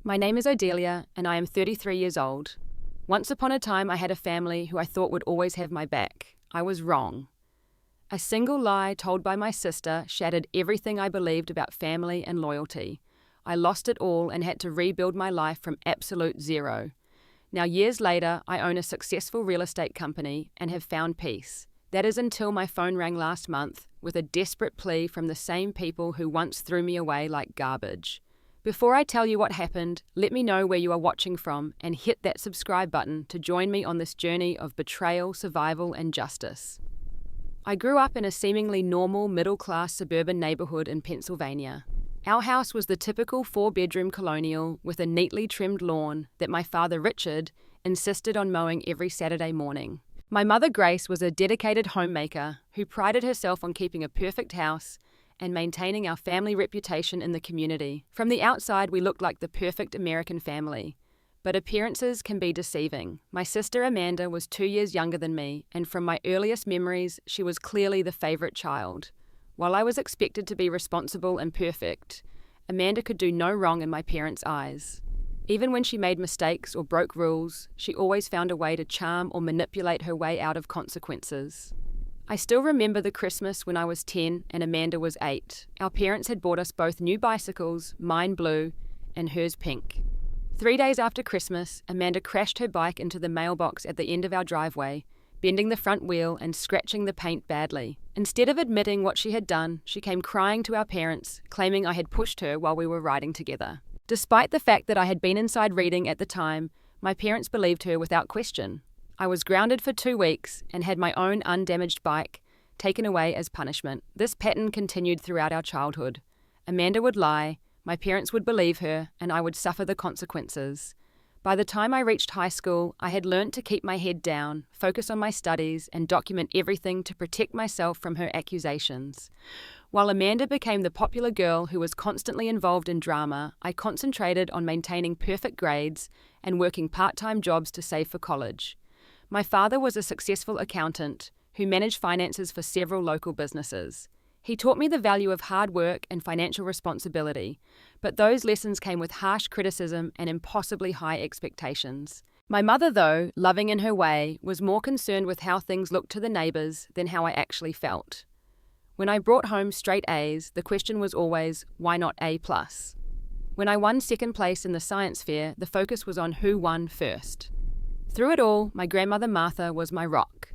My name is Odelia, and I am 33 years old. Once upon a time, I had a family who I thought would always have my back. I was wrong. A single lie told by my sister shattered everything I believed about family and loyalty. I lost it all and had to rebuild my life from absolute zero. Now, years later, I own a successful real estate company and have found peace. That is until my phone rang last month with a desperate plea from the same people who once threw me away like garbage. Before I tell you what happened, let me know where you are watching from and hit that subscribe button to join me on this journey of betrayal, survival, and justice. I grew up in a seemingly normal middle-class suburban neighborhood in Pennsylvania. Our house was the typical 4-bedroom colonial with a neatly trimmed lawn that my father Richard insisted on mowing every Saturday morning. My mother Grace was a dedicated homemaker who prided herself on keeping a perfect house and maintaining our family reputation in the community. From the outside, we looked like the perfect American family. But appearances can be deceiving. My sister Amanda was 2 years younger than me, and from my earliest memories, she was clearly the favorite child. While I was expected to be responsible and perfect, Amanda could do no wrong in my parents' eyes. Even when she made mistakes or broke rules, she always found a way to charm or manipulate her way out of consequences. I still remember the Christmas when I was 10 and Amanda was 8. Our parents had bought us both new bicycles, mine blue and hers pink. 3 days after Christmas, Amanda crashed her bike into the mailbox at the end of our driveway, bending the front wheel and scratching the paint badly. Instead of admitting what she had done, she came crying to our parents, claiming I had pushed her while we were riding together. Despite the fact that I had been inside reading at the time, my parents believed her without question. I was grounded for 2 weeks and had my own undamaged bike taken away as punishment. This pattern continued throughout our childhood. Amanda would lie, my parents would believe her, and I would suffer the consequences. By the time I reached high school, I had learned to keep my head down, focus on my studies, and document everything to protect myself from her accusations. While Amanda became the popular girl who was constantly involved in drama, I concentrated on maintaining perfect grades and working part-time jobs to save for college. My father was a successful accountant who managed finances for several local businesses. He taught me the value of hard work and financial responsibility, but those lessons came with harsh criticism and impossibly high expectations. My mother, though, loving in her way, was more concerned with how things looked to the neighbours than how I actually felt. When I brought home straight A's, the question was always, why not A+? When I won second place in the science fair, the focus was on who won first. Through it all, my grandmother Martha was my rock.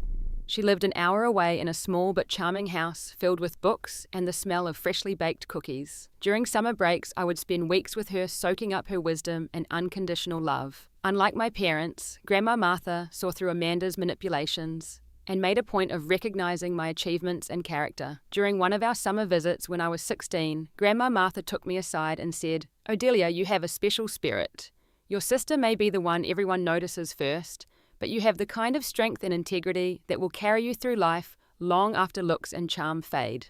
She lived an hour away in a small but charming house filled with books and the smell of freshly baked cookies. During summer breaks, I would spend weeks with her soaking up her wisdom and unconditional love. Unlike my parents, Grandma Martha saw through Amanda's manipulations and made a point of recognizing my achievements and character. During one of our summer visits when I was 16, Grandma Martha took me aside and said, "Odelia, you have a special spirit. Your sister may be the one everyone notices first, but you have the kind of strength and integrity that will carry you through life long after looks and charm fade."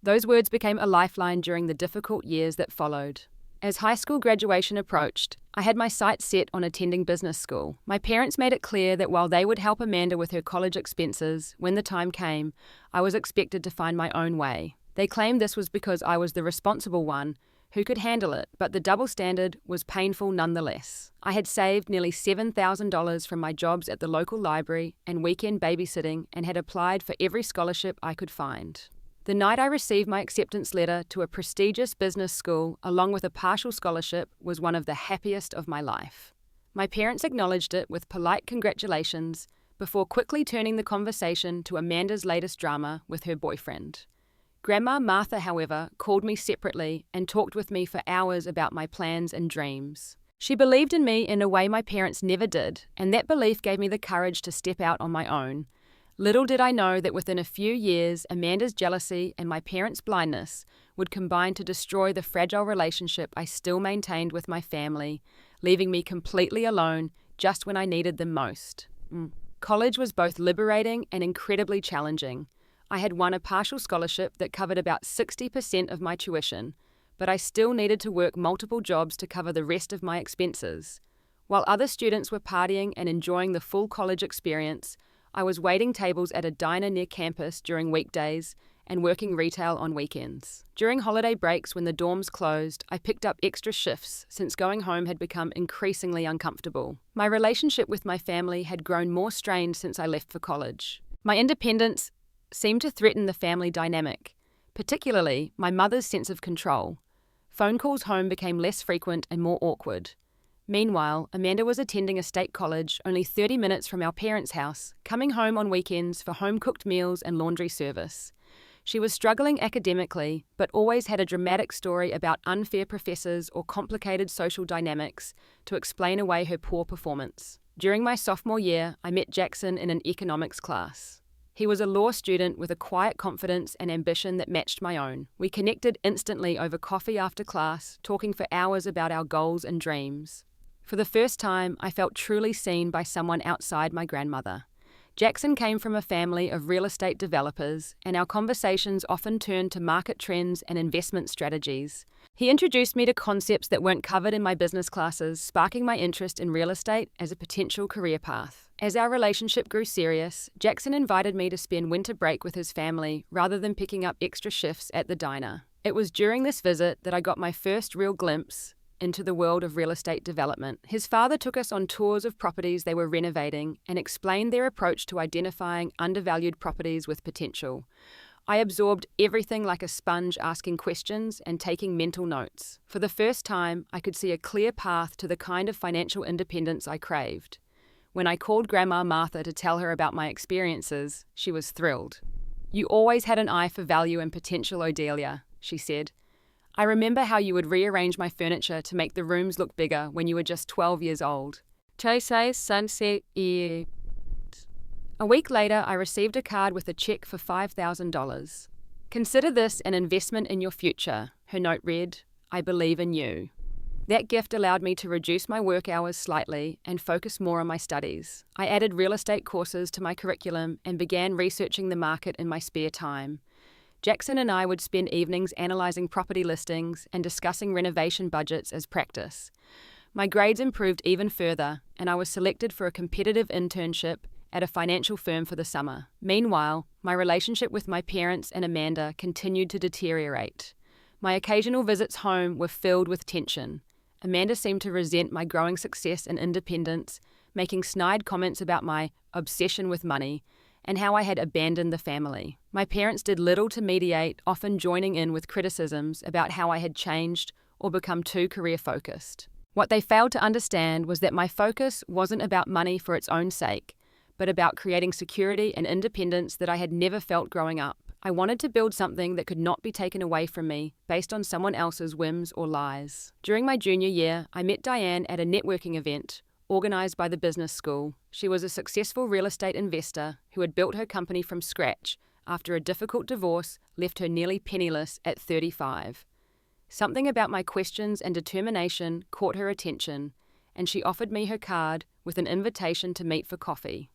Those words became a lifeline during the difficult years that followed. As high school graduation approached, I had my sights set on attending business school. My parents made it clear that while they would help Amanda with her college expenses, when the time came, I was expected to find my own way. They claimed this was because I was the responsible one who could handle it, but the double standard was painful nonetheless. I had saved nearly $7,000 from my jobs at the local library and weekend babysitting and had applied for every scholarship I could find. The night I received my acceptance letter to a prestigious business school along with a partial scholarship was one of the happiest of my life. My parents acknowledged it with polite congratulations before quickly turning the conversation to Amanda's latest drama with her boyfriend. Grandma Martha, however, called me separately and talked with me for hours about my plans and dreams. She believed in me in a way my parents never did, and that belief gave me the courage to step out on my own. Little did I know that within a few years, Amanda's jealousy and my parents' blindness would combine to destroy the fragile relationship I still maintained with my family, leaving me completely alone just when I needed them most. College was both liberating and incredibly challenging. I had won a partial scholarship that covered about 60% of my tuition, but I still needed to work multiple jobs to cover the rest of my expenses. While other students were partying and enjoying the full college experience, I was waiting tables at a diner near campus during weekdays and working retail on weekends. During holiday breaks when the dorms closed, I picked up extra shifts since going home had become increasingly uncomfortable. My relationship with my family had grown more strained since I left for college. My independence seemed to threaten the family dynamic, particularly my mother's sense of control. Phone calls home became less frequent and more awkward. Meanwhile, Amanda was attending a state college only 30 minutes from our parents' house, coming home on weekends for home-cooked meals and laundry service. She was struggling academically, but always had a dramatic story about unfair professors or complicated social dynamics to explain away her poor performance. During my sophomore year, I met Jackson in an economics class. He was a law student with a quiet confidence and ambition that matched my own. We connected instantly over coffee after class, talking for hours about our goals and dreams. For the first time, I felt truly seen by someone outside my grandmother. Jackson came from a family of real estate developers, and our conversations often turned to market trends and investment strategies. He introduced me to concepts that weren't covered in my business classes, sparking my interest in real estate as a potential career path. As our relationship grew serious, Jackson invited me to spend winter break with his family rather than picking up extra shifts at the diner. It was during this visit that I got my first real glimpse into the world of real estate development. His father took us on tours of properties they were renovating and explained their approach to identifying undervalued properties with potential. I absorbed everything like a sponge, asking questions and taking mental notes. For the first time, I could see a clear path to the kind of financial independence I craved. When I called Grandma Martha to tell her about my experiences, she was thrilled. "You always had an eye for value and potential, Odelia," she said. "I remember how you would rearrange my furniture to make the rooms look bigger when you were just 12 years old." A week later, I received a card with a check for $5,000. "Consider this an investment in your future," her note read. "I believe in you." That gift allowed me to reduce my work hours slightly and focus more on my studies. I added real estate courses to my curriculum and began researching the market in my spare time. Jackson and I would spend evenings analysing property listings and discussing renovation budgets as practice. My grades improved even further, and I was selected for a competitive internship at a financial firm for the summer. Meanwhile, my relationship with my parents and Amanda continued to deteriorate. My occasional visits home were filled with tension. Amanda seemed to resent my growing success and independence, making snide comments about my obsession with money and how I had abandoned the family. My parents did little to mediate, often joining in with criticisms about how I had changed or become too career-focused. What they failed to understand was that my focus wasn't about money for its own sake, but about creating security and independence that I had never felt growing up. I wanted to build something that could not be taken away from me based on someone else's whims or lies. During my junior year, I met Diane at a networking event organised by the business school. She was a successful real estate investor who had built her company from scratch after a difficult divorce left her nearly penniless at 35. Something about my questions and determination caught her attention, and she offered me her card with an invitation to meet for coffee.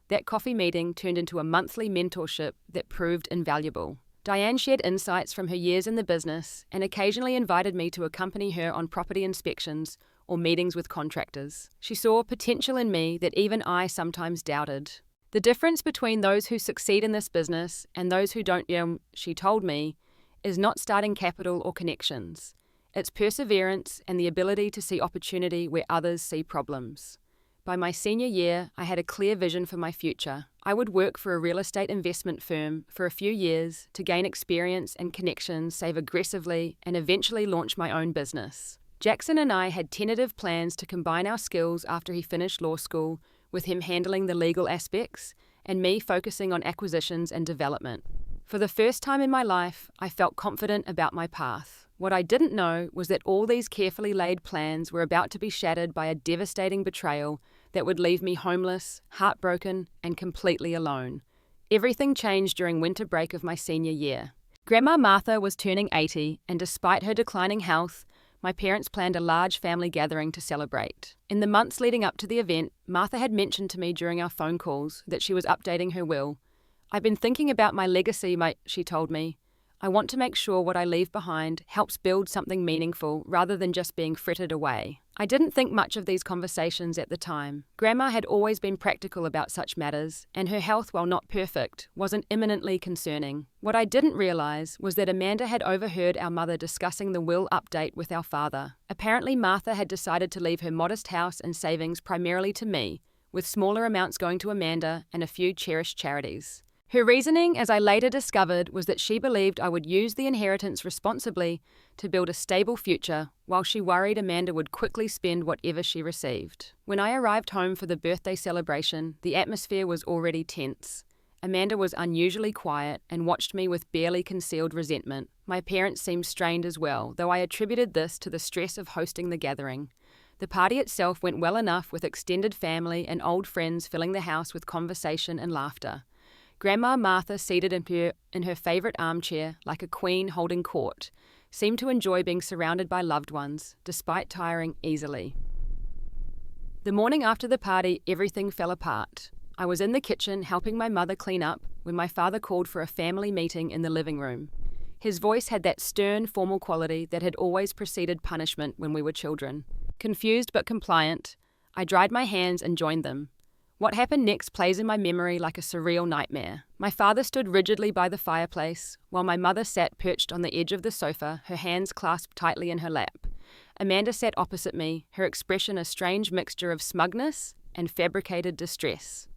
That coffee meeting turned into a monthly mentorship that proved invaluable. Diane shared insights from her years in the business and occasionally invited me to accompany her on property inspections or meetings with contractors. She saw potential in me that even I sometimes doubted. The difference between those who succeed in this business and those who don't, she told me, is not starting capital or connections. It's perseverance and the ability to see opportunity where others see problems. By my senior year, I had a clear vision for my future. I would work for a real estate investment firm for a few years to gain experience and connections, save aggressively, and eventually launch my own business. Jackson and I had tentative plans to combine our skills after he finished law school, with him handling the legal aspects and me focusing on acquisitions and development. For the first time in my life, I felt confident about my path. What I didn't know was that all these carefully laid plans were about to be shattered by a devastating betrayal that would leave me homeless, heartbroken, and completely alone. Everything changed during winter break of my senior year. Grandma Martha was turning 80, and despite her declining health, my parents planned a large family gathering to celebrate. In the months leading up to the event, Martha had mentioned to me during our phone calls that she was updating her will. "I've been thinking about my legacy, she told me. I want to make sure what I leave behind helps build something meaningful rather than just being frittered away. I didn't think much of these conversations at the time. Grandma had always been practical about such matters, and her health, while not perfect, wasn't imminently concerning. What I didn't realize was that Amanda had overheard our mother discussing the will update with our father. Apparently, Martha had decided to leave her modest house and savings primarily to me, with smaller amounts going to Amanda and a few cherished charities. Her reasoning, as I later discovered, was that she believed I would use the inheritance responsibly to build a stable future, while she worried Amanda would quickly spend whatever she received. When I arrived home for the birthday celebration, the atmosphere was already tense. Amanda was unusually quiet and watched me with barely concealed resentment. My parents seemed strained as well, though I attributed this to the stress of hosting the gathering. The party itself went well enough, with extended family and old friends filling the house with conversation and laughter. Grandma Martha, seated in her favourite armchair, like a queen holding court, seemed to enjoy being surrounded by loved ones, despite tiring easily. The morning after the party, everything fell apart. I was in the kitchen helping my mother clean up when my father called for a family meeting in the living room. His voice had that stern, formal quality that had always preceded punishment when we were children. Confused but compliant, I dried my hands and joined them. What happened next plays in my memory like a surreal nightmare. My father stood rigidly by the fireplace, while my mother sat perched on the edge of the sofa, her hands clasped tightly in her lap. Amanda sat opposite me, her expression a strange mixture of smugness and fabricated distress.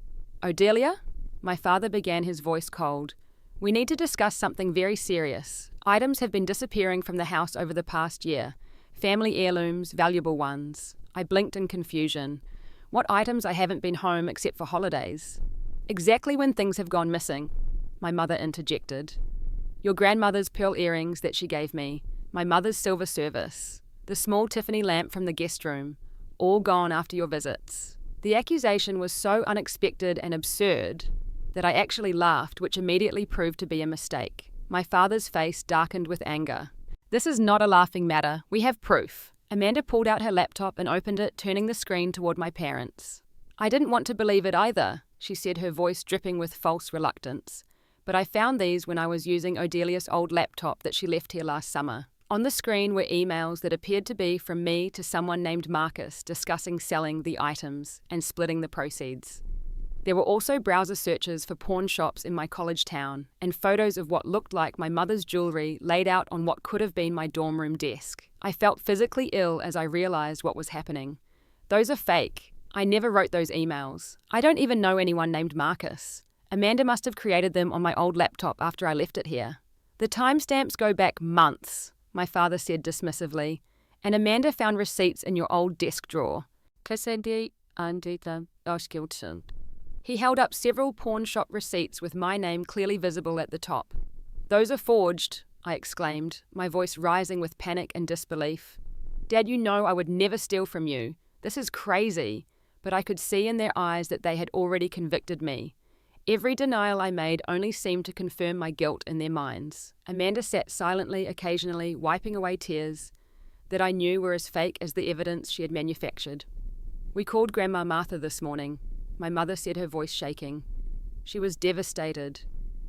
"Odelia?" My father began, his voice cold. "We need to discuss something very serious. Items have been disappearing from the house over the past year. Family heirlooms, valuable ones." I blinked in confusion. What items? I haven't been home except for holidays. "Exactly when things have gone missing," my mother interjected. "Your grandmother's pearl earrings that she gave me, my mother's silver service, the small Tiffany lamp from the guest room, all gone after your visits." The accusation was so unexpected and absurd that I actually laughed, which immediately proved to be a mistake. My father's face darkened with anger. "This is not a laughing matter. We have proof." Amanda pulled out her laptop and opened it, turning the screen toward my parents. "I didn't want to believe it either," she said, her voice dripping with false reluctance. "But I found these when I was using Odelia's old laptop that she left here last summer." On the screen were emails that appeared to be from me to someone named Marcus, discussing selling the items and splitting the proceeds. There were also browser searches for pawn shops in my college town, and photos of what looked like my mother's jewellery laid out on what could have been my dorm room desk. I felt physically ill as I realised what was happening. Those are fake. I never wrote those emails. I don't even know anyone named Marcus. Amanda must have created them on my old laptop after I left it here. "The timestamps go back months," my father said dismissively, "and Amanda found receipts in your old desk drawer." He held up several pawn shop receipts with my name clearly visible at the top. "Those are forged," I exclaimed, my voice rising with panic and disbelief. "Dad, you know I would never steal from you. This is crazy." But I could see in their eyes that they had already convicted me. Every denial I made only seemed to confirm my guilt in their minds. Amanda sat silently, occasionally wiping away tears that I knew were as fake as the evidence she had manufactured. "We called Grandma Martha this morning," my mother said, her voice shaking. "She was devastated.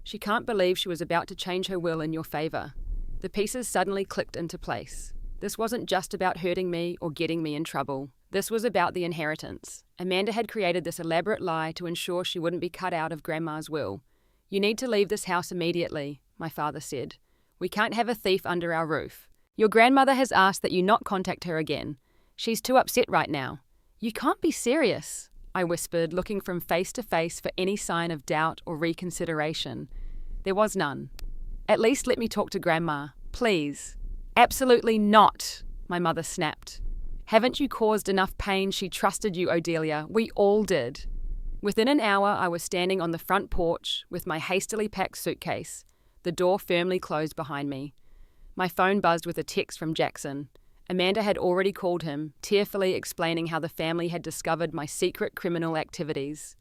She can't believe she was about to change her will in your favour." The pieces suddenly clicked into place. This wasn't just about hurting me or getting me in trouble. This was about the inheritance. Amanda had created this elaborate lie to ensure she wouldn't be cut out of Grandma's will. "You need to leave this house immediately," my father said. "We can't have a thief under our roof. Your grandmother has asked that you not contact her again. She's too upset right now." "You can't be serious," I whispered, looking from face to face for any sign of doubt or reconsideration. There was none. "At least let me talk to Grandma, please." "Absolutely not," my mother snapped. "Haven't you caused enough pain? She trusted you, Odelia. We all did." Within an hour, I was standing on the front porch with my hastily packed suitcase, the door firmly closed behind me. My phone buzzed with a text from Jackson. Amanda had already called him, tearfully explaining how the family had discovered my secret criminal activities.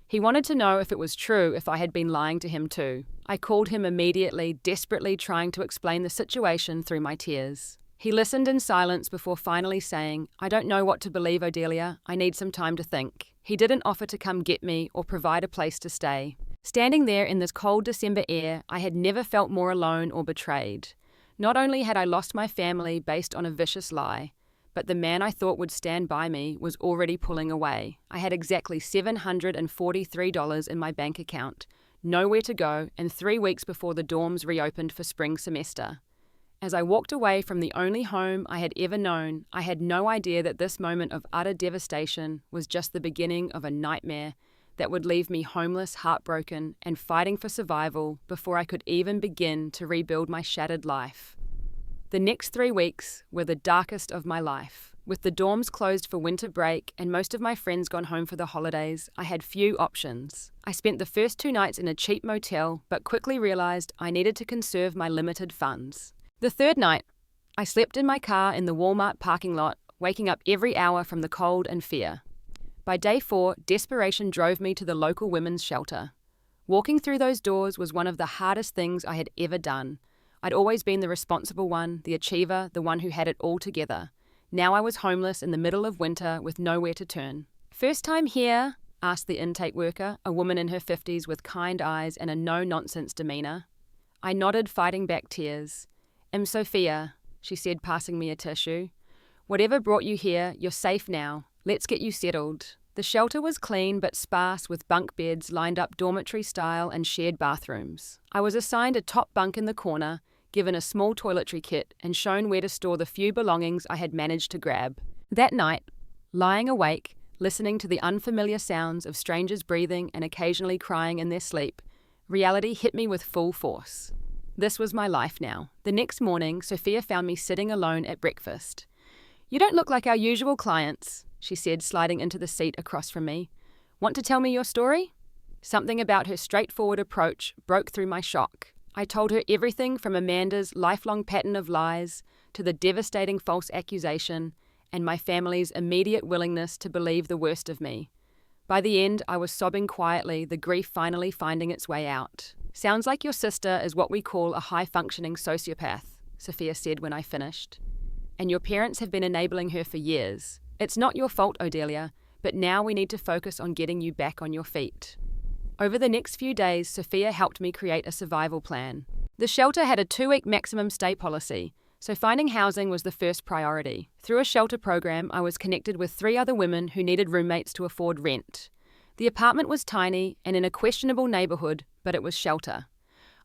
He wanted to know if it was true if I had been lying to him too. I called him immediately, desperately trying to explain the situation through my tears. He listened in silence before finally saying, "I don't know what to believe, Odelia. I need some time to think." He didn't offer to come get me or provide a place to stay. Standing there in this cold December air, I had never felt more alone or betrayed. Not only had I lost my family based on a vicious lie, but the man I thought would stand by me was already pulling away. I had exactly $743 in my bank account, nowhere to go, and 3 weeks before the dorms reopened for spring semester. As I walked away from the only home I had ever known, I had no idea that this moment of utter devastation was just the beginning of a nightmare that would leave me homeless, heartbroken, and fighting for survival before I could even begin to rebuild my shattered life. The next 3 weeks were the darkest of my life. With the dorms closed for winter break and most of my friends gone home for the holidays, I had few options. I spent the first 2 nights in a cheap motel, but quickly realized I needed to conserve my limited funds. The third night, I slept in my car in the Walmart parking lot, waking up every hour from the cold and fear. By day 4, desperation drove me to the local women's shelter. Walking through those doors was one of the hardest things I had ever done. I'd always been the responsible one, the achiever, the one who had it all together. Now I was homeless in the middle of winter with nowhere to turn. "First time here?" asked the intake worker, a woman in her 50s with kind eyes and a no-nonsense demeanor. I nodded, fighting back tears. "I'm Sophia," she said, passing me a tissue. "Whatever brought you here, you're safe now. Let's get you settled." The shelter was clean but sparse, with bunk beds lined up dormitory style and shared bathrooms. I was assigned a top bunk in the corner, given a small toiletry kit, and shown where to store the few belongings I had managed to grab. That night, lying awake, listening to the unfamiliar sounds of strangers breathing and occasionally crying in their sleep, reality hit me with full force. This was my life now. The next morning, Sophia found me sitting alone at breakfast. "You don't look like our usual clients," she said, sliding into the seat across from me. "Want to tell me your story?" Something about her straightforward approach broke through my shock. I told her everything from Amanda's lifelong pattern of lies to the devastating false accusation and my family's immediate willingness to believe the worst of me. By the end, I was sobbing quietly, the grief finally finding its way out. "Sounds like your sister is what we call a high-functioning sociopath," Sophia said when I finished. "And your parents have been enabling her for years. It's not your fault, Odelia, but now we need to focus on getting you back on your feet." Over the next few days, Sophia helped me create a survival plan. The shelter had a 2-week maximum stay policy, so finding housing was the first priority. Through a shelter program, I was connected with 3 other women who needed roommates to afford rent. The apartment was tiny and in a questionable neighborhood, but it was shelter.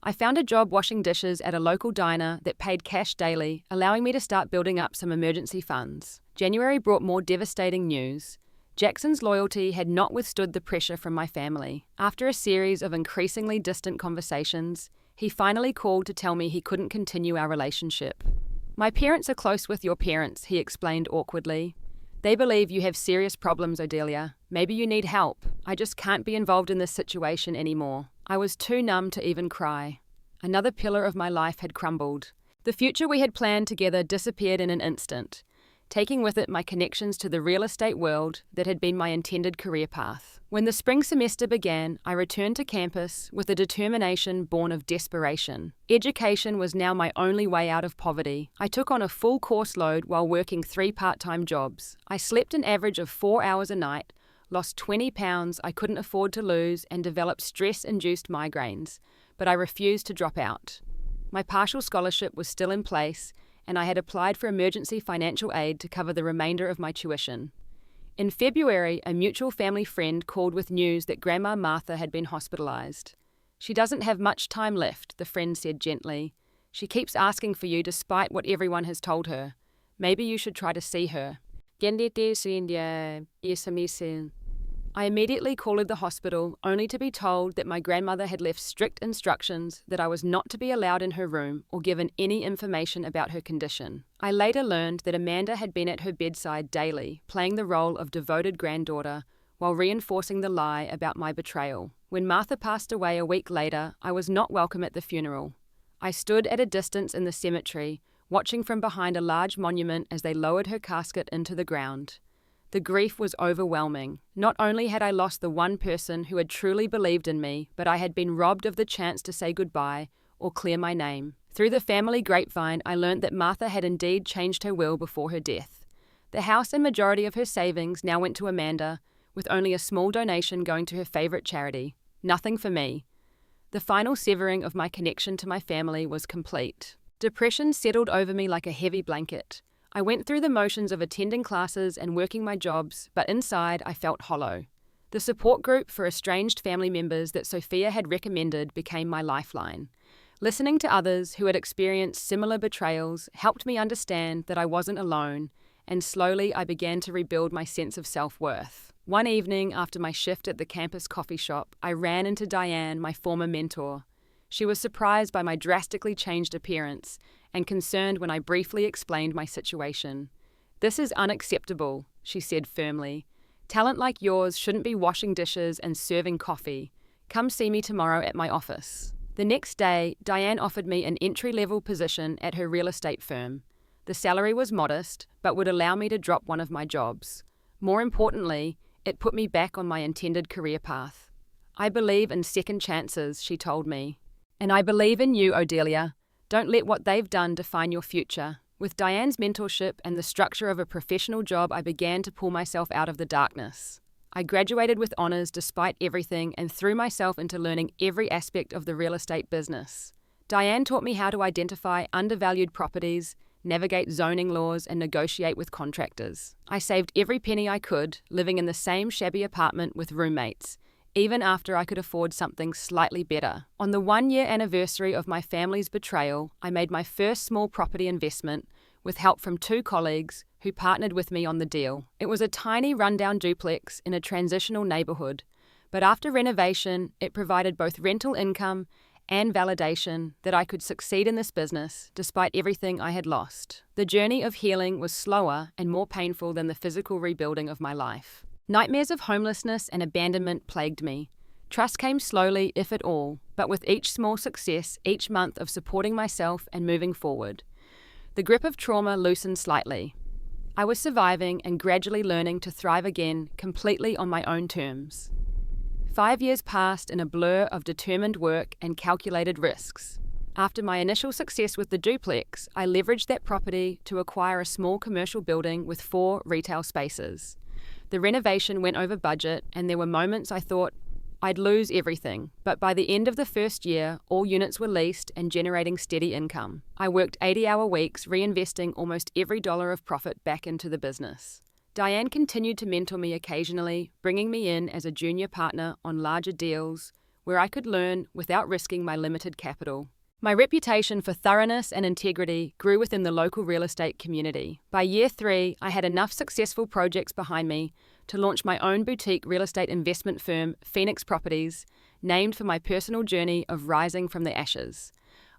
I found a job washing dishes at a local diner that paid cash daily, allowing me to start building up some emergency funds. January brought more devastating news. Jackson's loyalty had not withstood the pressure from my family. After a series of increasingly distant conversations, he finally called to tell me he couldn't continue our relationship. "My parents are close with your parents," he explained awkwardly. "They believe you have serious problems, Odelia. Maybe you need help. I just can't be involved in this situation anymore." I was too numb to even cry. Another pillar of my life had crumbled. The future we had planned together disappeared in an instant, taking with it my connections to the real estate world that had been my intended career path. When the spring semester began, I returned to campus with a determination born of desperation. Education was now my only way out of poverty. I took on a full course load while working 3 part-time jobs. I slept an average of 4 hours a night, lost 20 pounds I couldn't afford to lose, and developed stress-induced migraines, but I refused to drop out. My partial scholarship was still in place, and I had applied for emergency financial aid to cover the remainder of my tuition. In February, a mutual family friend called with news that Grandma Martha had been hospitalized. "She doesn't have much time left," the friend said gently. "She keeps asking for you despite what everyone has told her. Maybe you should try to see her." I immediately called the hospital, only to be told that my grandmother had left strict instructions that I was not to be allowed in her room or given any information about her condition. I later learned that Amanda had been at her bedside daily, playing the role of devoted granddaughter, while reinforcing the lie about my betrayal. When Martha passed away a week later, I was not welcome at the funeral. I stood at a distance in the cemetery, watching from behind a large monument as they lowered her casket into the ground. The grief was overwhelming. Not only had I lost the one person who had truly believed in me, but I had been robbed of the chance to say goodbye or clear my name. Through the family grapevine, I learned that Martha had indeed changed her will before her death. The house and majority of her savings now went to Amanda, with only a small donation going to her favorite charity. Nothing for me. The final severing of my connection to my family was complete. Depression settled over me like a heavy blanket. I went through the motions of attending classes and working my jobs, but inside I felt hollow. The support group for estranged family members that Sophia had recommended became my lifeline. Listening to others who had experienced similar betrayals helped me understand that I wasn't alone, and slowly I began to rebuild my sense of self-worth. One evening after my shift at the campus coffee shop, I ran into Diane, my former mentor. She was surprised by my drastically changed appearance and concerned when I briefly explained my situation. "This is unacceptable," she said firmly. "Talent like yours shouldn't be washing dishes and serving coffee. Come see me tomorrow at my office." The next day, Diane offered me an entry-level position at her real estate firm. The salary was modest, but would allow me to drop one of my jobs. More importantly, it put me back on my intended career path. "I believe in second chances," she told me. "And I believe in you, Odelia. Don't let what they've done define your future." With Diane's mentorship and the structure of a professional job, I began to pull myself out of the darkness. I graduated with honors despite everything and threw myself into learning every aspect of the real estate business. Diane taught me how to identify undervalued properties, navigate zoning laws, and negotiate with contractors. I saved every penny I could, living in the same shabby apartment with roommates, even after I could afford something slightly better. On the 1-year anniversary of my family's betrayal, I made my first small property investment with help from 2 colleagues who partnered with me on the deal. It was a tiny rundown duplex in a transitional neighborhood, but after renovation, it provided both rental income and validation that I could succeed in this business despite everything I had lost. The journey of healing was slower and more painful than the physical rebuilding of my life. Nightmares of homelessness and abandonment plagued me. Trust came slowly, if at all, but with each small success, each month of supporting myself and moving forward. The grip of trauma loosened slightly. I was surviving and gradually learning to thrive again, completely on my own terms. 5 years passed in a blur of determined work and calculated risks. After my initial success with the duplex, I leveraged that property to acquire a small commercial building with 4 retail spaces. The renovation went over budget, and there were moments I thought I'd lose everything, but by the end of the first year, all units were leased and generating steady income. I worked 80-hour weeks, reinvesting almost every dollar of profit back into the business. Diane continued to mentor me occasionally, bringing me in as a junior partner on larger deals where I could learn without risking my limited capital. My reputation for thoroughness and integrity grew within the local real estate community. By year 3, I had enough successful projects behind me to launch my own boutique real estate investment firm, Phoenix Properties, named for my personal journey of rising from the ashes.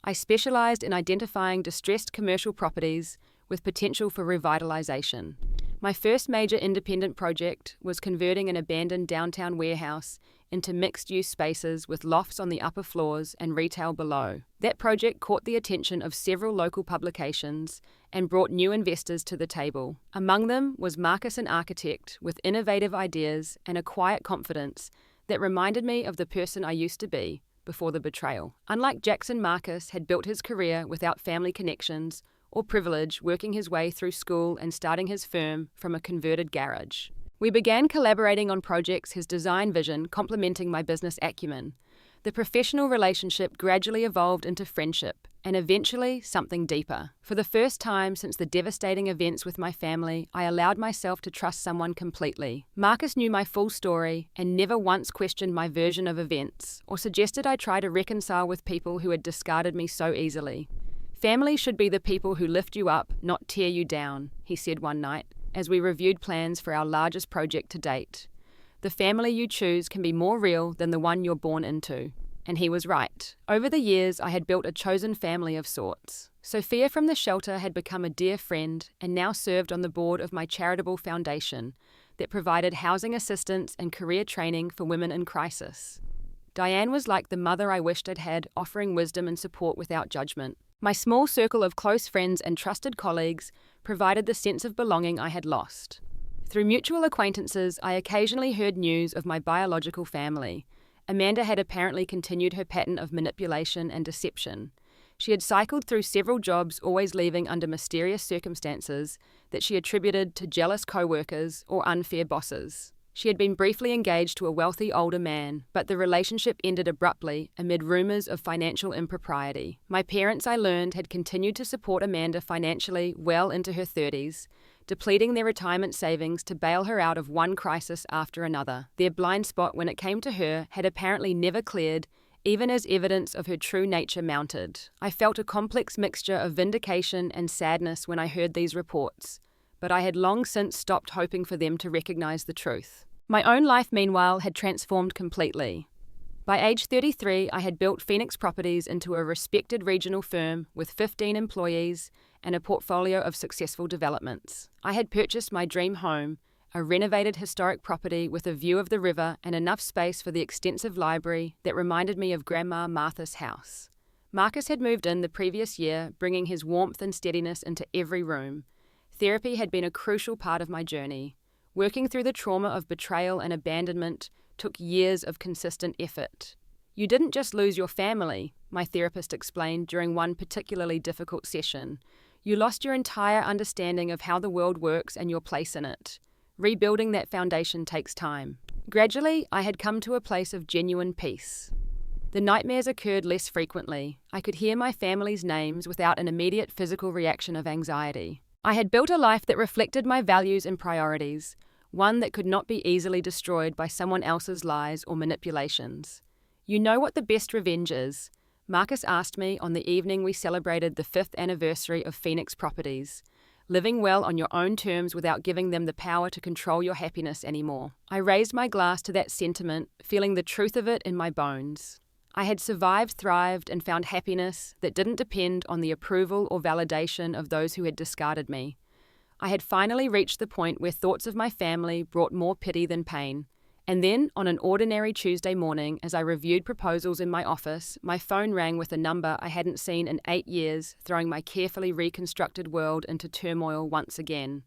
I specialized in identifying distressed commercial properties with potential for revitalization. My first major independent project was converting an abandoned downtown warehouse into mixed-use spaces with lofts on the upper floors and retail below. That project caught the attention of several local publications and brought new investors to the table. Among them was Marcus, an architect with innovative ideas and a quiet confidence that reminded me of the person I used to be before the betrayal. Unlike Jackson, Marcus had built his career without family connections or privilege, working his way through school and starting his firm from a converted garage. We began collaborating on projects, his design vision complementing my business acumen. The professional relationship gradually evolved into friendship, and eventually something deeper. For the first time since the devastating events with my family, I allowed myself to trust someone completely. Marcus knew my full story and never once questioned my version of events, or suggested I try to reconcile with people who had discarded me so easily. "Family should be the people who lift you up, not tear you down," he said one night, as we reviewed plans for our largest project to date. "The family you choose can be more real than the one you're born into." And he was right. Over the years, I had built a chosen family of sorts. Sophia from the shelter had become a dear friend and now served on the board of my charitable foundation that provided housing assistance and career training for women in crisis. Diane was like the mother I wished I'd had, offering wisdom and support without judgment. My small circle of close friends and trusted colleagues provided the sense of belonging I had lost. Through mutual acquaintances, I occasionally heard news of my biological family. Amanda had apparently continued her pattern of manipulation and deception. She had cycled through several jobs, always leaving under mysterious circumstances that she attributed to jealous co-workers or unfair bosses. She had been briefly engaged to a wealthy older man, but the relationship ended abruptly amid rumors of financial impropriety. My parents, I learned, had continued to support Amanda financially well into her 30s, depleting their retirement savings to bail her out of one crisis after another. Their blind spot when it came to her had apparently never cleared, even as evidence of her true nature mounted. I felt a complex mixture of vindication and sadness when I heard these reports, but I had long since stopped hoping for them to recognize the truth. My own life, meanwhile, had transformed completely. By age 33, I had built Phoenix Properties into a respected regional firm with 15 employees and a portfolio of successful developments. I had purchased my dream home, a renovated historic property with a view of the river and enough space for the extensive library that reminded me of Grandma Martha's house. Marcus had moved in the previous year, bringing his warmth and steadiness into every room. Therapy had been a crucial part of my journey. Working through the trauma of betrayal and abandonment took years of consistent effort. You didn't just lose your family, my therapist explained during one particularly difficult session. You lost your entire understanding of how the world works and your place in it. Rebuilding that foundation takes time. Gradually, I had come to a place of genuine peace. The nightmares occurred less frequently. I could hear my family's names without an immediate physical reaction of anxiety. I had built a life that reflected my values and priorities, one that could not be easily destroyed by someone else's lies or manipulations. You know what the best revenge is? Marcus asked me on the evening we celebrated the 5th anniversary of Phoenix Properties. Living well on your own terms without giving them the power to control your happiness anymore. I raised my glass to that sentiment, feeling the truth of it in my bones. I had survived, thrived, and found happiness that didn't depend on the approval or validation of those who had discarded me. I had finally reached the point where thoughts of my family brought more pity than pain. And then, on an ordinary Tuesday morning, as I reviewed proposals in my office, my phone rang with a number I hadn't seen in 8 years, throwing my carefully reconstructed world into turmoil once again.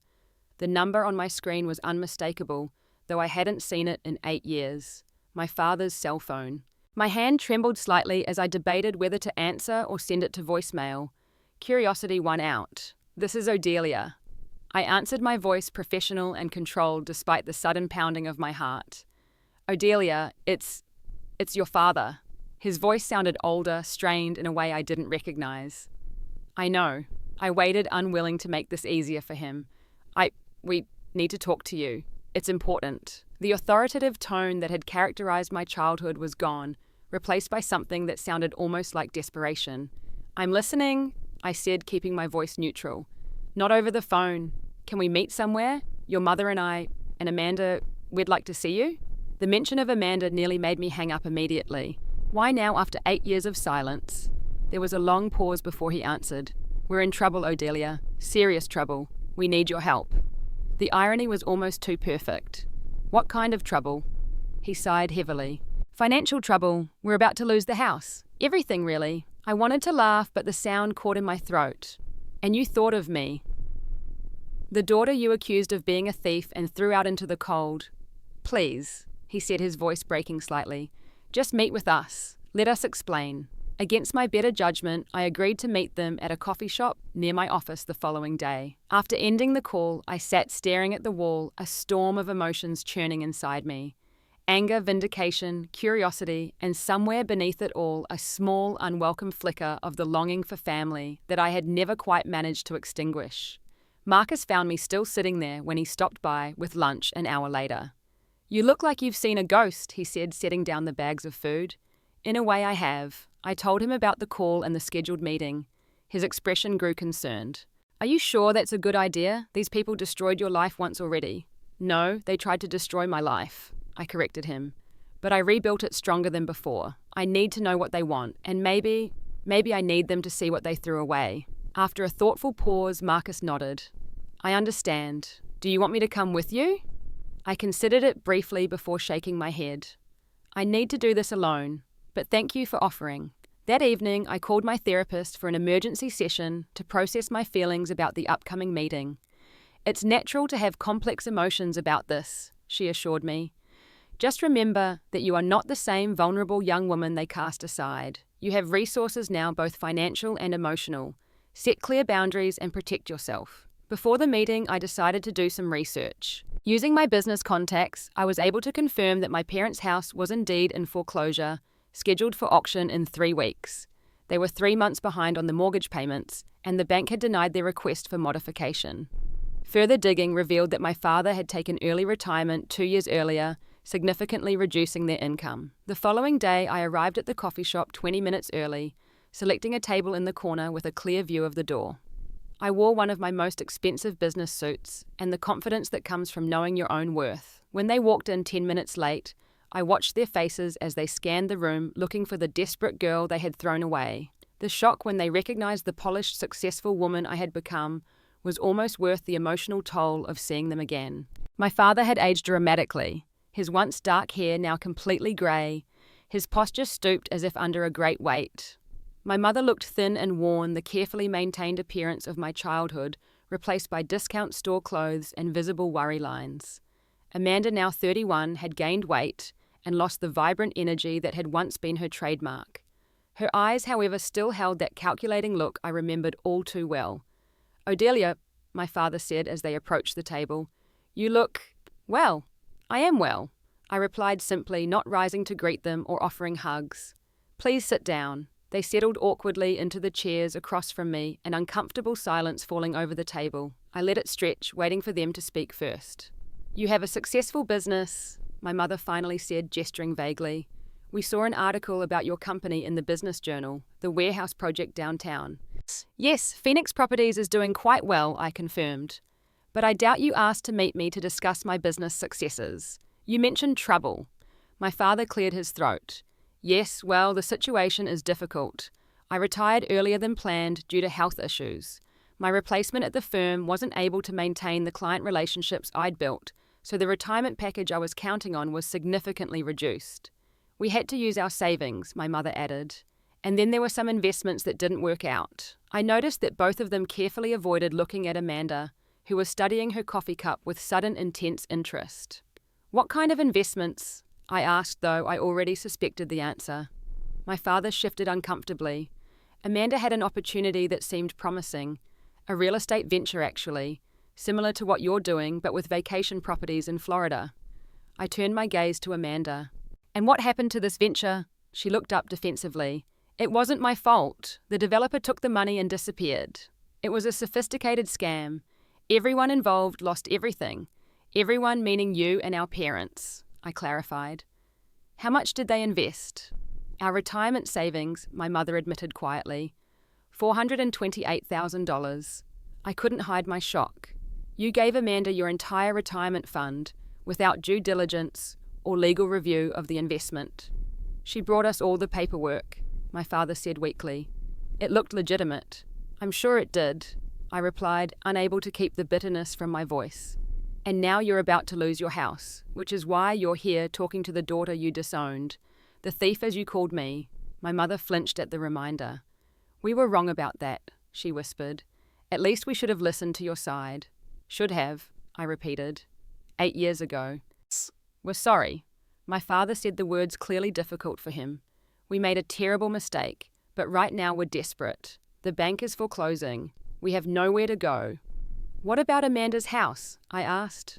The number on my screen was unmistakable, though I hadn't seen it in 8 years. My father's cell phone. My hand trembled slightly as I debated whether to answer or send it to voicemail. Curiosity won out. "This is Odelia." I answered, my voice professional and controlled despite the sudden pounding of my heart. "Odelia, it's your father." His voice sounded older, strained in a way I didn't recognize. "I know." I waited, unwilling to make this easier for him. We need to talk to you. It's important." The authoritative tone that had characterized my childhood was gone, replaced by something that sounded almost like desperation. "I'm listening," I said, keeping my voice neutral. "Not over the phone. Can we meet somewhere? Your mother and I, and Amanda, we'd like to see you." The mention of Amanda nearly made me hang up immediately. Why now after 8 years of silence? There was a long pause before he answered. "We're in trouble, Odelia. Serious trouble. We need your help." The irony was almost too perfect. "What kind of trouble?" He sighed heavily. "Financial trouble. We're about to lose the house. Everything, really." I wanted to laugh, but the sound caught in my throat. "And you thought of me. The daughter you accused of being a thief and threw out into the cold. Please," he said, his voice breaking slightly. "Just meet with us. Let us explain." Against my better judgment, I agreed to meet them at a coffee shop near my office the following day. After ending the call, I sat staring at the wall, a storm of emotions churning inside me. Anger, vindication, curiosity, and somewhere beneath it all, a small, unwelcome flicker of the longing for family that I had never quite managed to extinguish. Marcus found me still sitting there when he stopped by with lunch an hour later. "You look like you've seen a ghost," he said, setting down the bags of food. "In a way, I have." I told him about the call and the scheduled meeting. His expression grew concerned. "Are you sure that's a good idea? These people destroyed your life once already." "No, they tried to destroy my life," I corrected him. "But I rebuilt it stronger than before. I need to know what they want, and maybe I need them to see what they threw away." After a thoughtful pause, Marcus nodded. "I understand. Do you want me to come with you?" I considered it briefly before shaking my head. "I need to do this alone, but thank you for offering." That evening, I called my therapist for an emergency session to process my feelings about the upcoming meeting. "It's natural to have complex emotions about this," she assured me. "Just remember that you are not the same vulnerable young woman they cast aside. You have resources now, both financial and emotional. Set clear boundaries and protect yourself." Before the meeting, I decided to do some research. Using my business contacts, I was able to confirm that my parents' house was indeed in foreclosure, scheduled for auction in 3 weeks. They were 3 months behind on the mortgage payments, and the bank had denied their request for modification. Further digging revealed that my father had taken early retirement 2 years earlier, significantly reducing their income. The following day, I arrived at the coffee shop 20 minutes early, selecting a table in the corner with a clear view of the door. I wore one of my most expensive business suits, and the confidence that comes from knowing your own worth. When they walked in 10 minutes late, I watched their faces as they scanned the room looking for the desperate girl they had thrown away. The shock when they recognized the polished, successful woman I had become was almost worth the emotional toll of seeing them again. My father had aged dramatically, his once dark hair now completely grey, his posture stooped as if under a great weight. My mother looked thin and worn, the carefully maintained appearance of my childhood, replaced by discount store clothes and visible worry lines. Amanda, now 31, had gained weight and lost the vibrant energy that had once been her trademark. Her eyes, however, still held that calculating look I remembered all too well. "Odelia," my father said as they approached the table, "you look, well." "I am well," I replied simply, not rising to greet them or offering hugs. "Please sit down." They settled awkwardly into the chairs across from me, an uncomfortable silence falling over the table. I let it stretch, waiting for them to speak first. "You have a successful business," my mother finally said, gesturing vaguely. "We saw an article about your company in the business journal, the warehouse project downtown." "Yes, Phoenix Properties is doing quite well," I confirmed. "But I doubt you asked to meet me to discuss my business successes. You mentioned trouble." My father cleared his throat. "Yes, well, the situation is difficult. I retired earlier than planned due to health issues. My replacement at the firm wasn't able to maintain the client relationships I'd built, so the retirement package I was counting on was significantly reduced. We had to use our savings," my mother added. "And then there were some investments that didn't work out." I noticed that both of them carefully avoided looking at Amanda, who was studying her coffee cup with sudden intense interest. "What kind of investments?" I asked, though I already suspected the answer. My father shifted uncomfortably. "Amanda had an opportunity that seemed promising. A real estate venture, actually, similar to what you're doing, but with vacation properties in Florida." I turned my gaze to Amanda. "And what happened to this venture?" She looked up defensively. "It wasn't my fault. The developer took the money and disappeared. It was a sophisticated scam. Everyone involved lost everything. Everyone meaning you and our parents," I clarified. "How much did they invest?" "Our retirement savings," my mother admitted quietly. $428,000. I couldn't hide my shock. "You gave Amanda your entire retirement fund without due diligence or legal review of the investment." "She brought us all the paperwork," my father said weakly. "It looked legitimate." "I'm sure it did," I replied, unable to keep the bitterness from my voice. "And now you're about to lose your house, which is why you're here talking to the daughter you disowned, the thief as you called me." My mother flinched at the reminder. "We were wrong about that," she whispered. "At least we should have listened to your side." "Should have," I repeated. 8 years ago. "We're sorry." My father said the words clearly difficult for him. "We made a terrible mistake, but right now we're desperate. The bank is foreclosing. We have nowhere to go." "What about Amanda's house?" I asked.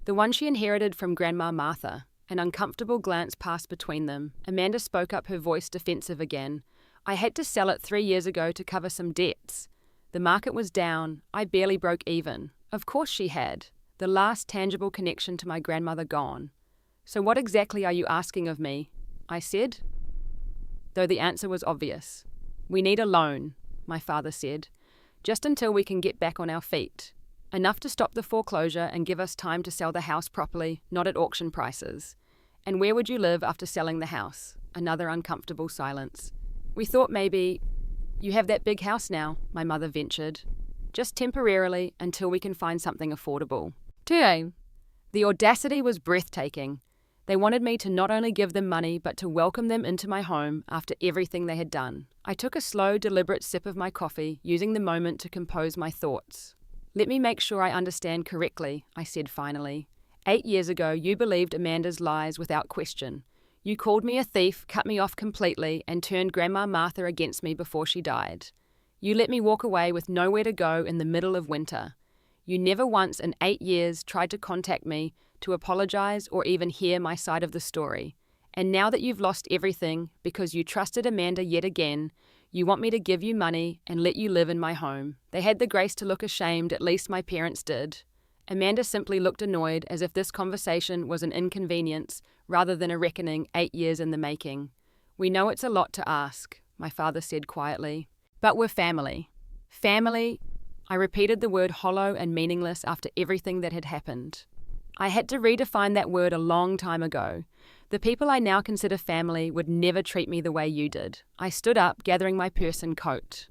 "The one she inherited from Grandma Martha." An uncomfortable glance passed between them. Amanda spoke up, her voice defensive again. "I had to sell it 3 years ago to cover some debts. The market was down. I barely broke even." Of course she had. The last tangible connection to my grandmother gone. "So what exactly are you asking of me?" I said, though the answer was obvious. "We need a loan," my father said, "just until we can get back on our feet. Enough to stop the foreclosure and give us time to sell the house properly, not at auction prices." "And where would you live after selling the house?" Another uncomfortable silence. "We thought maybe—" "You have that big house now," my mother ventured. "Just temporarily until we can find something affordable." The audacity was breathtaking. They wanted me to not only give them money but to welcome them into my home after everything they had done. I took a slow, deliberate sip of my coffee, using the moment to compose my thoughts. "Let me make sure I understand correctly," I said finally. 8 years ago, you believed Amanda's lies without question. You called me a thief, cut me off completely, and turned Grandma Martha against me before she died. You let me walk away with nowhere to go in the middle of winter. You never once in 8 years tried to contact me to apologize or even hear my side of the story. And now that you've lost everything because you trusted Amanda yet again, you want me to give you money and let you live in my home. They had the grace to look ashamed, at least my parents did. Amanda simply looked annoyed, as if this conversation was an inconvenience rather than a reckoning 8 years in the making. We know it's a lot to ask, my father said quietly. But we're family. Family. I repeated the word hollow and meaningless after everything that had happened. I had to redefine that word a long time ago. The people I now consider family would never treat me the way you did. I stood up, gathering my purse and coat.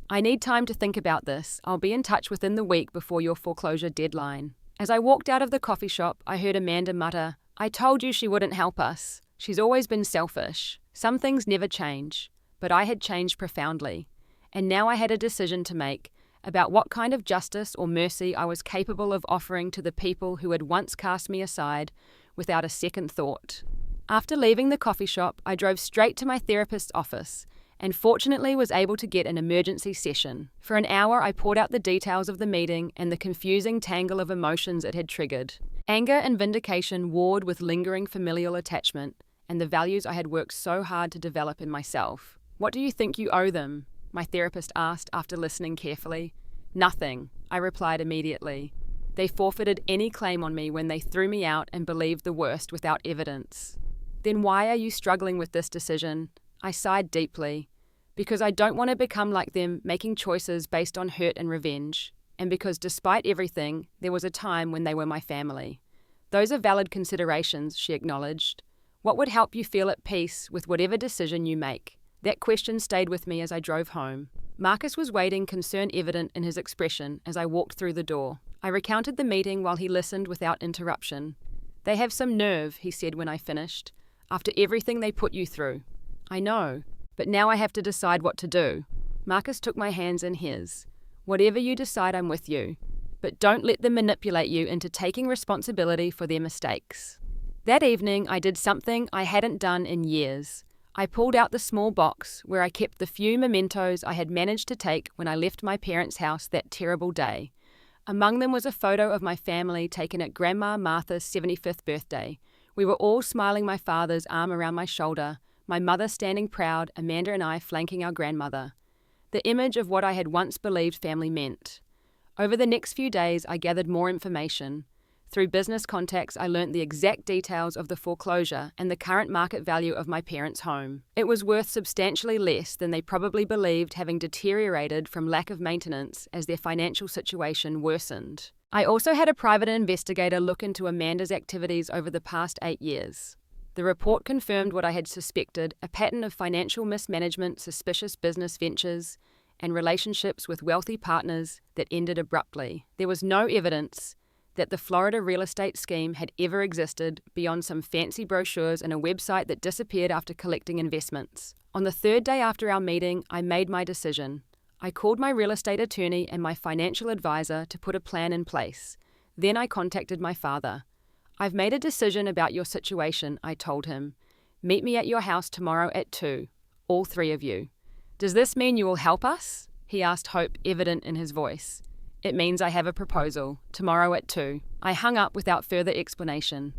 I need time to think about this. I'll be in touch within the week before your foreclosure deadline. As I walked out of the coffee shop, I heard Amanda mutter, "I told you she wouldn't help us. She's always been selfish. Some things never change." But I had changed profoundly. And now I had a decision to make about what kind of justice or mercy I was capable of offering to the people who had once cast me aside without a second thought. After leaving the coffee shop, I drove straight to my therapist's office and fortunately was able to get an emergency session. For an hour, I poured out the details of the meeting and the confusing tangle of emotions it had triggered. Anger and vindication warred with lingering familial attachment and the values I had worked so hard to develop in myself. "What do you think you owe them?" my therapist asked after listening carefully. "Nothing," I replied immediately. They forfeited any claim on me when they threw me out and believed the worst without evidence. "Then why are you struggling with this decision?" I sighed deeply. "Because I don't want to become like them, making choices based on hurt and revenge. And because despite everything, there was a time when they were my family." "Those are valid considerations," she acknowledged. "What would help you feel at peace with whatever decision you make?" That question stayed with me as I drove home. Marcus was waiting, concern evident in his expression as I walked through the door. I recounted the meeting while he listened without interruption. "They have some nerve," he said when I finished, "after everything they put you through." "I know, but now I have to decide what to do." Marcus took my hands in his. "Whatever you decide, I'm with you. But don't let them manipulate you into taking responsibility for their mistakes." That evening, I did something I hadn't done in years. I pulled out the small box where I kept the few mementos I had managed to take when I left my parents' house that terrible day. Among them was a photo of my family taken at Grandma Martha's 75th birthday. We were all smiling, my father's arm around my shoulder, my mother standing proud, Amanda and I flanking our grandmother. The image of what I had once believed family meant. Over the next few days, I gathered more information. Through business contacts, I learnt the exact details of the foreclosure and the current market value of my parents' home. It was worth substantially less than they probably believed, having deteriorated from lack of maintenance as their financial situation worsened. I also had a private investigator look into Amanda's activities over the past 8 years. The report confirmed what I had suspected, a pattern of financial mismanagement, suspicious business ventures, and relationships with wealthy partners that ended abruptly. There was no evidence that the Florida real estate scheme had ever existed beyond some fancy brochures and a website that disappeared after collecting investments. On the third day after our meeting, I made my decision. I called my real estate attorney and my financial advisor to put a plan in place. Then I contacted my father. "I've made a decision about your situation," I told him. "Meet me at your house tomorrow at 2, all 3 of you." "Does this mean you will help us?" he asked, hope evident in his voice. "It means I have a proposal. Tomorrow at 2. I hung up without further explanation.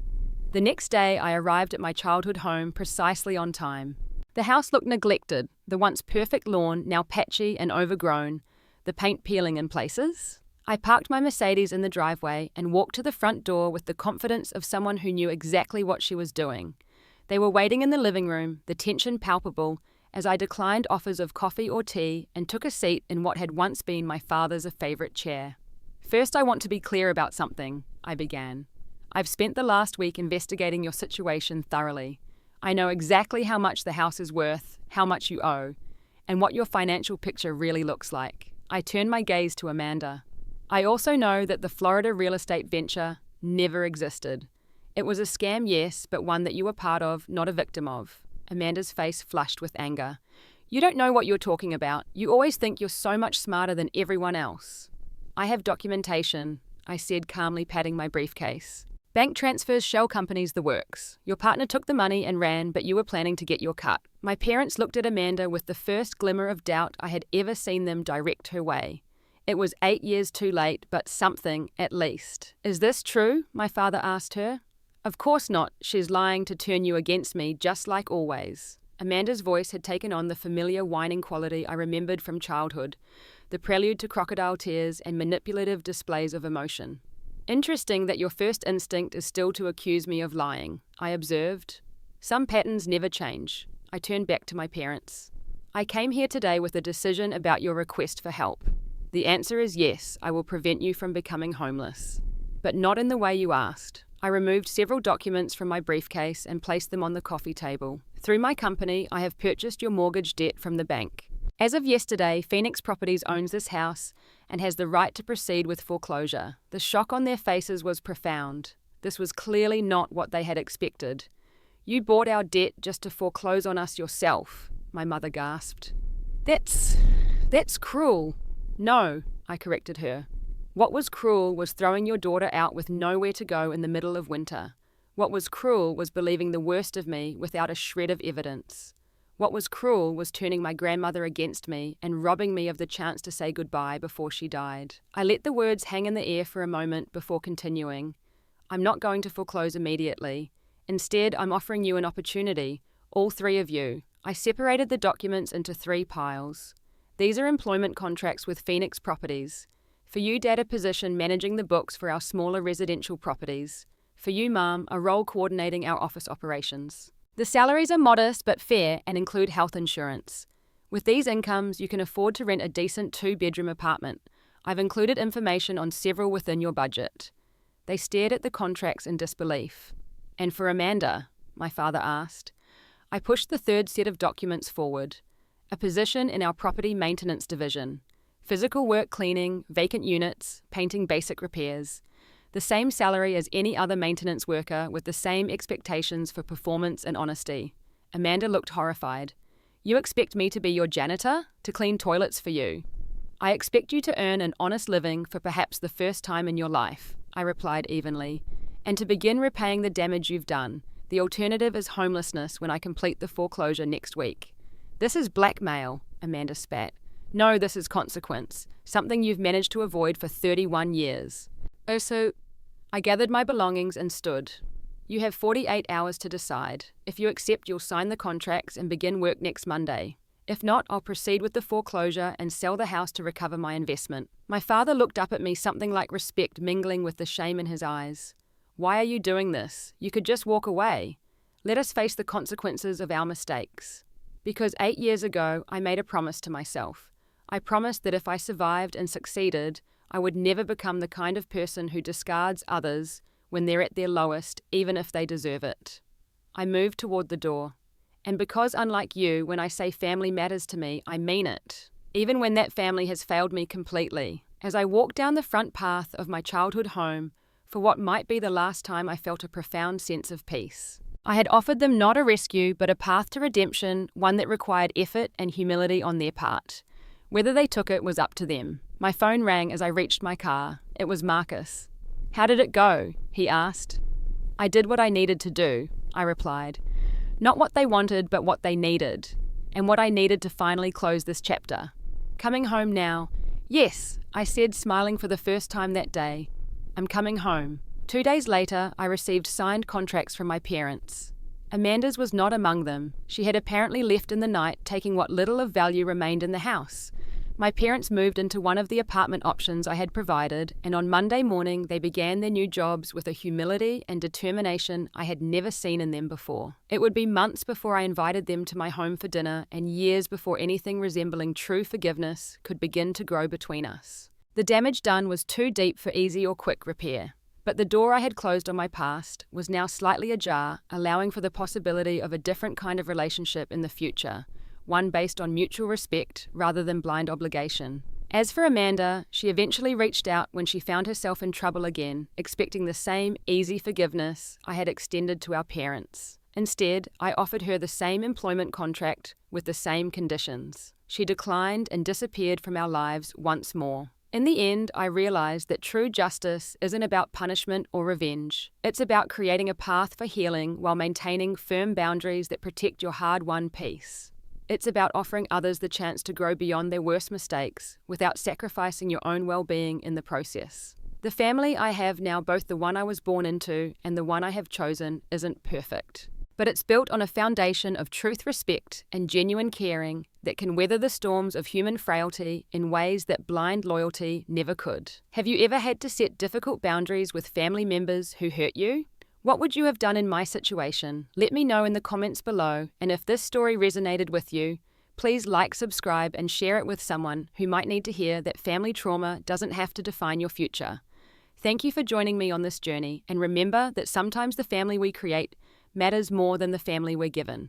The next day, I arrived at my childhood home precisely on time. The house looked neglected, the once perfect lawn now patchy and overgrown, the paint peeling in places. I parked my Mercedes in the driveway and walked to the front door with the confidence of someone who knew exactly what she was doing. They were waiting in the living room, the tension palpable, as I declined offers of coffee or tea and took a seat in what had once been my father's favourite chair. "First, I want to be clear about something," I began. "I've spent the last week investigating your situation thoroughly. I know exactly how much the house is worth, how much you owe, and what your financial picture really looks like." I turned my gaze to Amanda. "I also know that the Florida real estate venture never existed. It was a scam, yes, but one that you were part of, not a victim of." Amanda's face flushed with anger. "You don't know what you're talking about. You always think you're so much smarter than everyone else." "I have documentation," I said, calmly patting my briefcase. "Bank transfers, shell companies, the works. Your partner took the money and ran, but you were planning to get your cut." My parents looked at Amanda with the first glimmer of doubt I had ever seen them direct her way. It was 8 years too late, but something at least. Is this true? My father asked her. Of course not. She's lying to turn you against me, just like always. Amanda's voice had taken on the familiar whining quality I remembered from childhood, the prelude to crocodile tears and manipulative displays of emotion. Interesting that your first instinct is still to accuse me of lying, I observed. Some patterns never change. I turned back to my parents. I came here today with a decision about your request for help. The answer is yes, I will prevent you from becoming homeless. But not in the way you asked. I removed several documents from my briefcase and placed them on the coffee table. Through my company, I have purchased your mortgage debt from the bank. As of yesterday, Phoenix Properties owns this house and has the right to proceed with foreclosure. The shock on their faces was profound. This was clearly not what they had expected. You bought our debt just to foreclose on us yourself, my mother gasped. That's cruel. No, I corrected her. What was cruel was throwing your daughter out with nowhere to go in the middle of winter. What was cruel was believing the worst of me without a shred of evidence. What was cruel was turning my grandmother against me and robbing me of the chance to say goodbye before she died. I let the words hang in the air for a moment before continuing. I'm not going to foreclose immediately. Instead, I'm offering you an opportunity, all three of you. I separated the documents into 3 piles. These are employment contracts with Phoenix Properties. For you, Dad, a position managing the books for our smaller residential properties. For you, Mom, a role coordinating our office operations. The salaries are modest but fair and include health insurance. With these incomes, you can afford to rent a decent 2-bedroom apartment. I've included information on several within your budget. They stared at the contracts in disbelief. And for Amanda? My father asked. I pushed the 3rd set of documents forward. A position in our property maintenance division. Physical work cleaning, vacant units, painting basic repairs. The same salary as any other maintenance worker with the same expectations for performance and honesty. Amanda looked horrified. You expect me to be your janitor? To clean toilets for you? I expect you to earn an honest living for perhaps the first time in your life, I replied evenly, and to begin repaying the damage you've done. The alternative is homelessness when I complete the foreclosure next week. This is blackmail, Amanda spat. No, this is consequence, something you've managed to avoid for 31 years. Oh, so I gathered my belongings and stood. You have 48 hours to decide. If you accept, you'll sign the contracts and begin work next Monday. If not, I'll proceed with the foreclosure and sell the house to recover my investment. My father looked up at me, something like respect mingling with the shame in his eyes. Why are you doing this? You could just walk away. Let us face the consequences of our mistakes. Because 8 years ago, I made a promise to myself. I promised that if I survived and succeeded, I would never become the kind of person who discards others when they're at their lowest, even if they deserve it. I moved toward the door. And because, unlike you, when I say family matters to me, I mean it. Even when that family has failed me completely. As I walked down the front path of my childhood home, for what might be the last time I felt a profound sense of peace. I had offered them not a rescue, but a path to redemption, one that required effort and humility on their part. Whether they took it was up to them. My phone rang as I reached my car. It was Marcus. How did it go? He asked. I did what I needed to do, I replied. Not what they wanted, but what they needed. And what I needed to finally close this chapter. Coming home now. Yes, I said, smiling for the first time that day. I'm coming home. 2 days later, I received signed contracts from my parents. Amanda's was not among them. She had apparently left in the night, taking what little of value remained in the house. My parents moved into one of the apartment options I had provided, and on Monday morning they began their new jobs with a humility and determination I had never seen in them before. It would be months before I invited them to my home for dinner, and years before anything resembling true forgiveness could begin to grow between us. The damage done was too deep for easy or quick repair. But the door I had closed on my past was now slightly ajar, allowing for the possibility of a different kind of relationship in the future, one based on mutual respect rather than blind obligation. As for Amanda, she eventually reached out when she found herself in trouble again, expecting the same easy forgiveness I had extended to our parents. Instead, I offered her the same employment contract with the same conditions. She declined and disappeared from our lives once more. In the end, I realized that true justice isn't about punishment or revenge. It's about creating a path for healing while maintaining firm boundaries that protect your hard-won peace. It's about offering others the chance to grow beyond their worst mistakes without sacrificing your own well-being in the process. The family I have now, both the one I was born into and the one I have chosen, isn't perfect. But it's built on a foundation of truth, respect, and genuine caring that can weather the storms of human frailty in ways that blind loyalty never could. Have you ever had to set difficult boundaries with family members who hurt you? What would you have done in my situation? Let me know in the comments below, and if this story resonated with you, please like, subscribe, and share it with someone who might need to hear that family trauma doesn't have to define your future. Thank you for joining me on this journey, and remember that sometimes the family we create matters more than the family we're given.